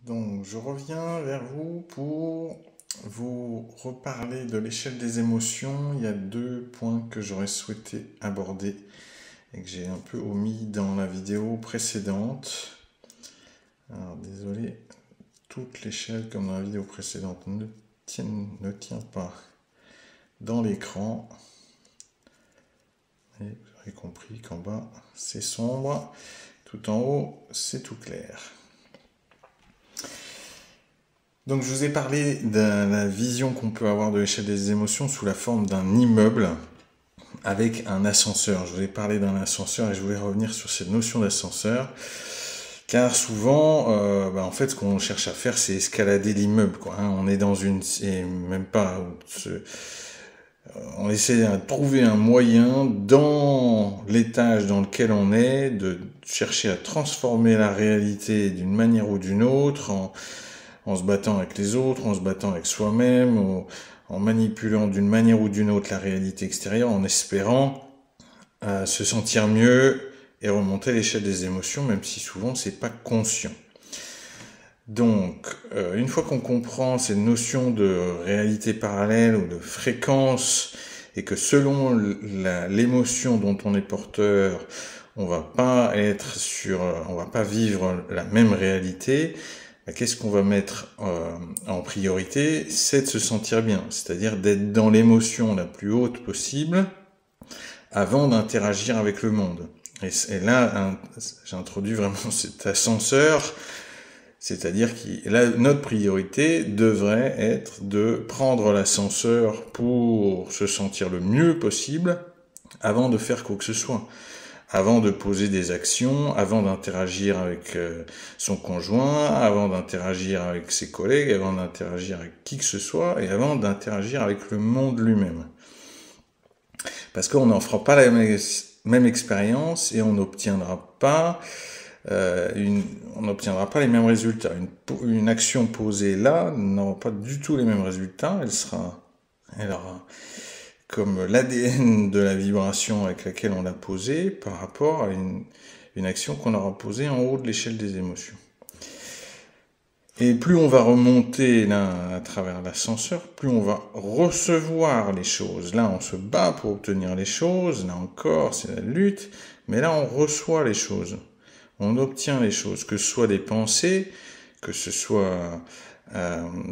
Donc, je reviens vers vous pour vous reparler de l'échelle des émotions. Il y a deux points que j'aurais souhaité aborder et que j'ai un peu omis dans la vidéo précédente. Alors, désolé, toute l'échelle, comme dans la vidéo précédente, ne tient pas dans l'écran. Et vous aurez compris qu'en bas, c'est sombre. Tout en haut, c'est tout clair. Donc je vous ai parlé de la vision qu'on peut avoir de l'échelle des émotions sous la forme d'un immeuble avec un ascenseur. Je vous ai parlé d'un ascenseur et je voulais revenir sur cette notion d'ascenseur. Car souvent, en fait, ce qu'on cherche à faire, c'est escalader l'immeuble, quoi. On est dans une... Et même pas... On essaie de trouver un moyen dans l'étage dans lequel on est, de chercher à transformer la réalité d'une manière ou d'une autre, en se battant avec les autres, en se battant avec soi-même, en manipulant d'une manière ou d'une autre la réalité extérieure, en espérant se sentir mieux et remonter l'échelle des émotions, même si souvent c'est pas conscient. Donc, une fois qu'on comprend cette notion de réalité parallèle ou de fréquence, et que selon l'émotion dont on est porteur, on va pas vivre la même réalité, qu'est-ce qu'on va mettre en priorité? C'est de se sentir bien, c'est-à-dire d'être dans l'émotion la plus haute possible avant d'interagir avec le monde. Et là, j'introduis vraiment cet ascenseur, c'est-à-dire que notre priorité devrait être de prendre l'ascenseur pour se sentir le mieux possible avant de faire quoi que ce soit. Avant de poser des actions, avant d'interagir avec son conjoint, avant d'interagir avec ses collègues, avant d'interagir avec qui que ce soit, et avant d'interagir avec le monde lui-même. Parce qu'on n'en fera pas la même expérience et on n'obtiendra pas les mêmes résultats. Une action posée là n'aura pas du tout les mêmes résultats. Elle aura comme l'ADN de la vibration avec laquelle on l'a posée par rapport à une action qu'on aura posée en haut de l'échelle des émotions. Et plus on va remonter là à travers l'ascenseur, plus on va recevoir les choses. Là, on se bat pour obtenir les choses. Là encore, c'est la lutte. Mais là, on reçoit les choses. On obtient les choses, que ce soit des pensées, que ce soit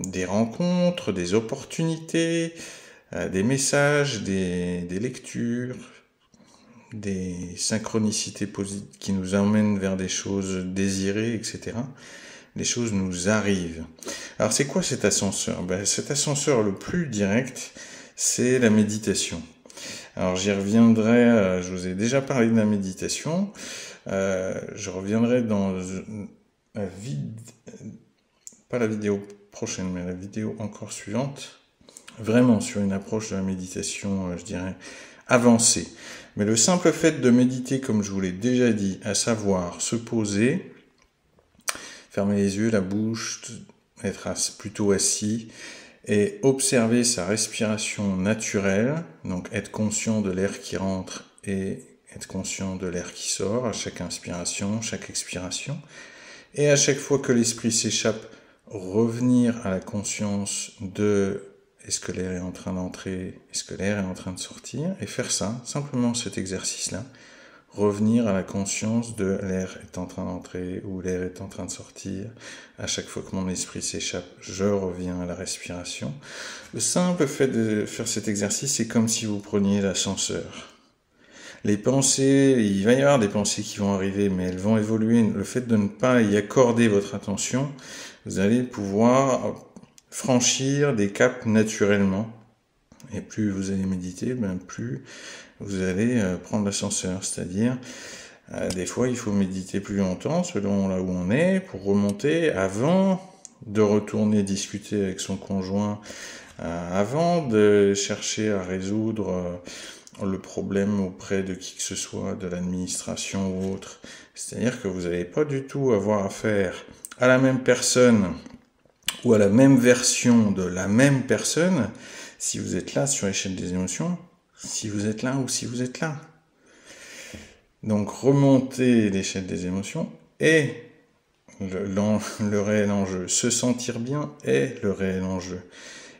des rencontres, des opportunités, des messages, des lectures, des synchronicités qui nous emmènent vers des choses désirées, etc. Les choses nous arrivent. Alors c'est quoi cet ascenseur? Cet ascenseur le plus direct, c'est la méditation. Alors j'y reviendrai, je vous ai déjà parlé de la méditation, je reviendrai dans pas la vidéo prochaine, mais la vidéo encore suivante, vraiment sur une approche de la méditation, je dirais, avancée. Mais le simple fait de méditer, comme je vous l'ai déjà dit, à savoir se poser, fermer les yeux, la bouche, être plutôt assis, et observer sa respiration naturelle, donc être conscient de l'air qui rentre et être conscient de l'air qui sort à chaque inspiration, chaque expiration, et à chaque fois que l'esprit s'échappe, revenir à la conscience de est-ce que l'air est en train d'entrer, est-ce que l'air est en train de sortir, et faire ça, simplement cet exercice-là, revenir à la conscience de l'air est en train d'entrer ou l'air est en train de sortir. À chaque fois que mon esprit s'échappe, je reviens à la respiration. Le simple fait de faire cet exercice, c'est comme si vous preniez l'ascenseur. Les pensées, il va y avoir des pensées qui vont arriver, mais elles vont évoluer. Le fait de ne pas y accorder votre attention, vous allez pouvoir franchir des caps naturellement. Et plus vous allez méditer, plus vous allez prendre l'ascenseur. C'est-à-dire, des fois, il faut méditer plus longtemps selon là où on est pour remonter avant de retourner discuter avec son conjoint, avant de chercher à résoudre le problème auprès de qui que ce soit, de l'administration ou autre. C'est-à-dire que vous n'allez pas du tout avoir affaire à la même personne ou à la même version de la même personne si vous êtes là sur l'échelle des émotions, si vous êtes là ou si vous êtes là. Donc remontez l'échelle des émotions et le réel enjeu. Se sentir bien est le réel enjeu.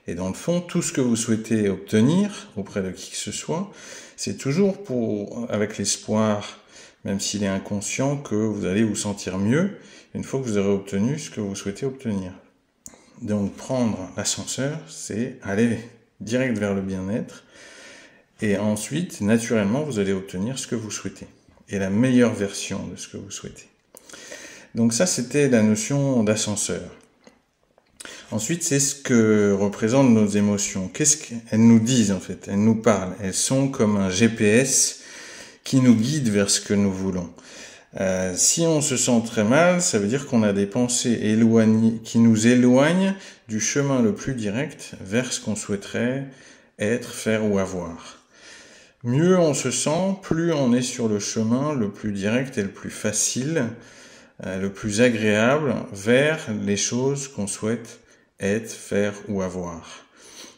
Et dans le fond, tout ce que vous souhaitez obtenir auprès de qui que ce soit, c'est toujours avec l'espoir, même s'il est inconscient, que vous allez vous sentir mieux une fois que vous aurez obtenu ce que vous souhaitez obtenir. Donc prendre l'ascenseur, c'est aller direct vers le bien-être. Et ensuite, naturellement, vous allez obtenir ce que vous souhaitez. Et la meilleure version de ce que vous souhaitez. Donc ça, c'était la notion d'ascenseur. Ensuite, c'est ce que représentent nos émotions. Qu'est-ce qu'elles nous disent en fait? Elles nous parlent. Elles sont comme un GPS qui nous guide vers ce que nous voulons. Si on se sent très mal, ça veut dire qu'on a des pensées éloignées, qui nous éloignent du chemin le plus direct vers ce qu'on souhaiterait être, faire ou avoir. Mieux on se sent, plus on est sur le chemin le plus direct et le plus facile, le plus agréable vers les choses qu'on souhaite être, faire ou avoir.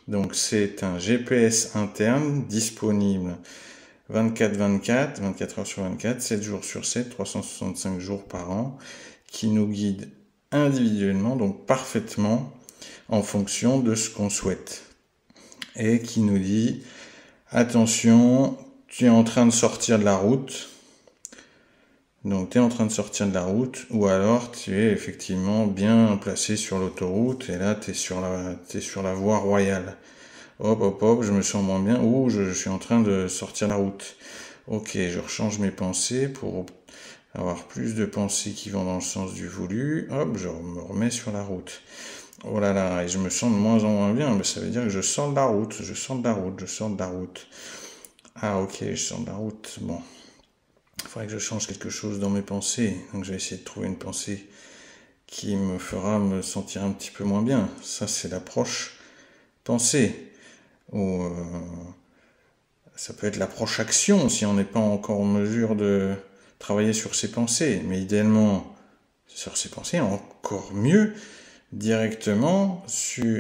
Donc c'est un GPS interne disponible 24 heures sur 24, 7 jours sur 7, 365 jours par an, qui nous guide individuellement, donc parfaitement, en fonction de ce qu'on souhaite. Et qui nous dit, attention, tu es en train de sortir de la route. Donc tu es en train de sortir de la route, ou alors tu es effectivement bien placé sur l'autoroute, et là tu es sur la voie royale. Hop, je me sens moins bien, ou je suis en train de sortir de la route. Ok, je rechange mes pensées pour avoir plus de pensées qui vont dans le sens du voulu. Hop, je me remets sur la route. Oh là là, et je me sens de moins en moins bien, mais ça veut dire que je sors de la route. Ah ok, je sors de la route, bon. Il faudrait que je change quelque chose dans mes pensées. Donc je vais essayer de trouver une pensée qui me fera me sentir un petit peu moins bien. Ça, c'est l'approche pensée. Ou ça peut être l'approche action si on n'est pas encore en mesure de travailler sur ses pensées. Mais idéalement, sur ses pensées, encore mieux, directement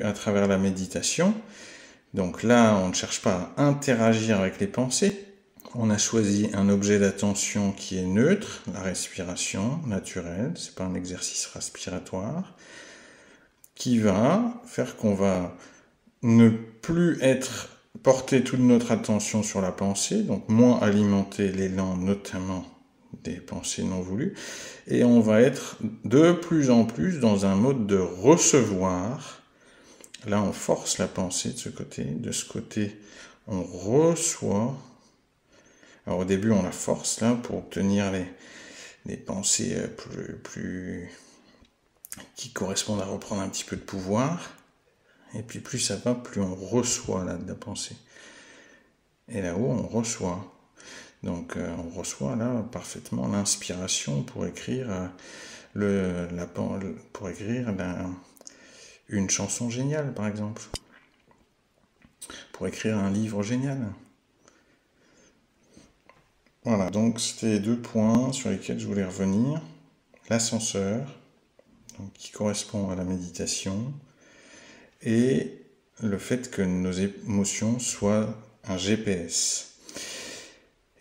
à travers la méditation. Donc là, on ne cherche pas à interagir avec les pensées. On a choisi un objet d'attention qui est neutre, la respiration naturelle, c'est pas un exercice respiratoire, qui va faire qu'on va ne plus porter toute notre attention sur la pensée, donc moins alimenter l'élan, notamment des pensées non voulues, et on va être de plus en plus dans un mode de recevoir. Là, on force la pensée de ce côté, on reçoit. Alors au début, on la force là pour obtenir les pensées plus qui correspondent à reprendre un petit peu de pouvoir. Et puis plus ça va, plus on reçoit là de la pensée. Et là-haut, on reçoit. Donc on reçoit là parfaitement l'inspiration pour écrire une chanson géniale, par exemple. Pour écrire un livre génial. Voilà, donc c'était les 2 points sur lesquels je voulais revenir. L'ascenseur, qui correspond à la méditation, et le fait que nos émotions soient un GPS.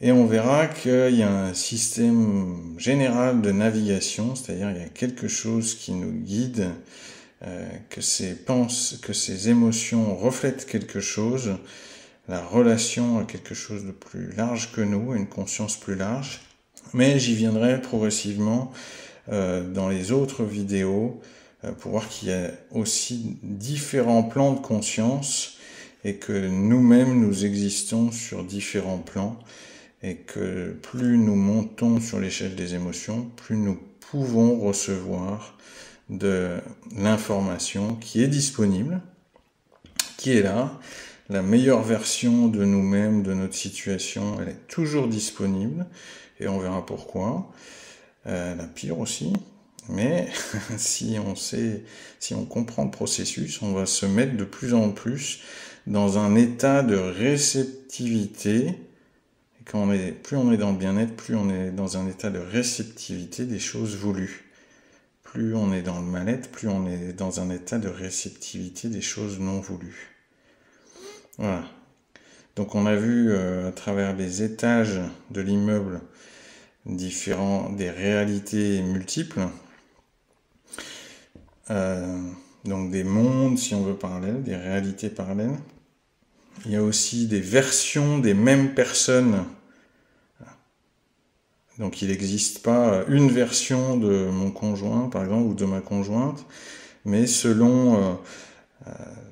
Et on verra qu'il y a un système général de navigation, c'est-à-dire il y a quelque chose qui nous guide, que ces émotions reflètent quelque chose, la relation à quelque chose de plus large que nous, une conscience plus large. Mais j'y viendrai progressivement dans les autres vidéos pour voir qu'il y a aussi différents plans de conscience et que nous-mêmes nous existons sur différents plans et que plus nous montons sur l'échelle des émotions, plus nous pouvons recevoir de l'information qui est disponible, qui est là. La meilleure version de nous-mêmes, de notre situation, elle est toujours disponible, et on verra pourquoi. La pire aussi, mais si on comprend le processus, on va se mettre de plus en plus dans un état de réceptivité. Et plus on est dans le bien-être, plus on est dans un état de réceptivité des choses voulues. Plus on est dans le mal-être, plus on est dans un état de réceptivité des choses non voulues. Voilà. Donc on a vu à travers les étages de l'immeuble des réalités multiples. donc des mondes, si on veut, parallèles, des réalités parallèles. Il y a aussi des versions des mêmes personnes. Donc il n'existe pas une version de mon conjoint, par exemple, ou de ma conjointe, mais selon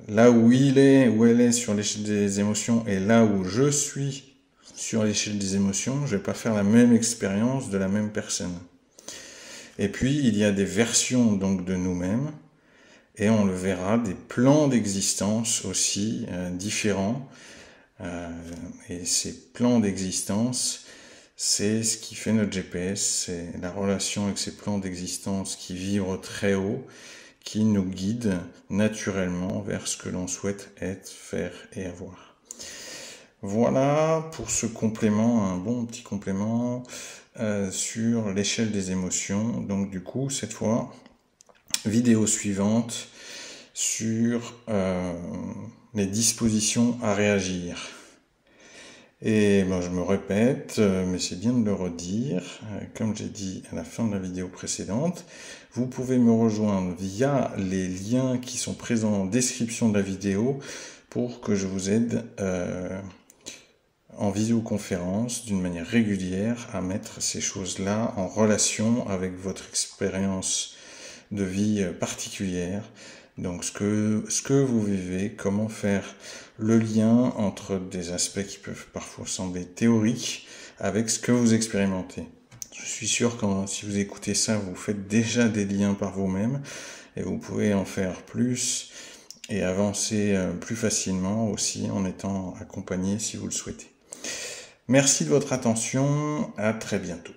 là où il est, où elle est sur l'échelle des émotions, et là où je suis sur l'échelle des émotions, je ne vais pas faire la même expérience de la même personne. Et puis il y a des versions donc de nous-mêmes, et on le verra, des plans d'existence aussi différents. Et ces plans d'existence, c'est ce qui fait notre GPS, c'est la relation avec ces plans d'existence qui vibrent très haut, qui nous guident naturellement vers ce que l'on souhaite être, faire et avoir. Voilà pour ce complément, un bon petit complément sur l'échelle des émotions. Donc du coup, cette fois, vidéo suivante sur les dispositions à réagir. Et ben, je me répète, mais c'est bien de le redire, comme j'ai dit à la fin de la vidéo précédente, vous pouvez me rejoindre via les liens qui sont présents en description de la vidéo pour que je vous aide en visioconférence d'une manière régulière à mettre ces choses-là en relation avec votre expérience de vie particulière. Donc ce que vous vivez, comment faire le lien entre des aspects qui peuvent parfois sembler théoriques avec ce que vous expérimentez. Je suis sûr que si vous écoutez ça, vous faites déjà des liens par vous-même et vous pouvez en faire plus et avancer plus facilement aussi en étant accompagné si vous le souhaitez. Merci de votre attention, à très bientôt.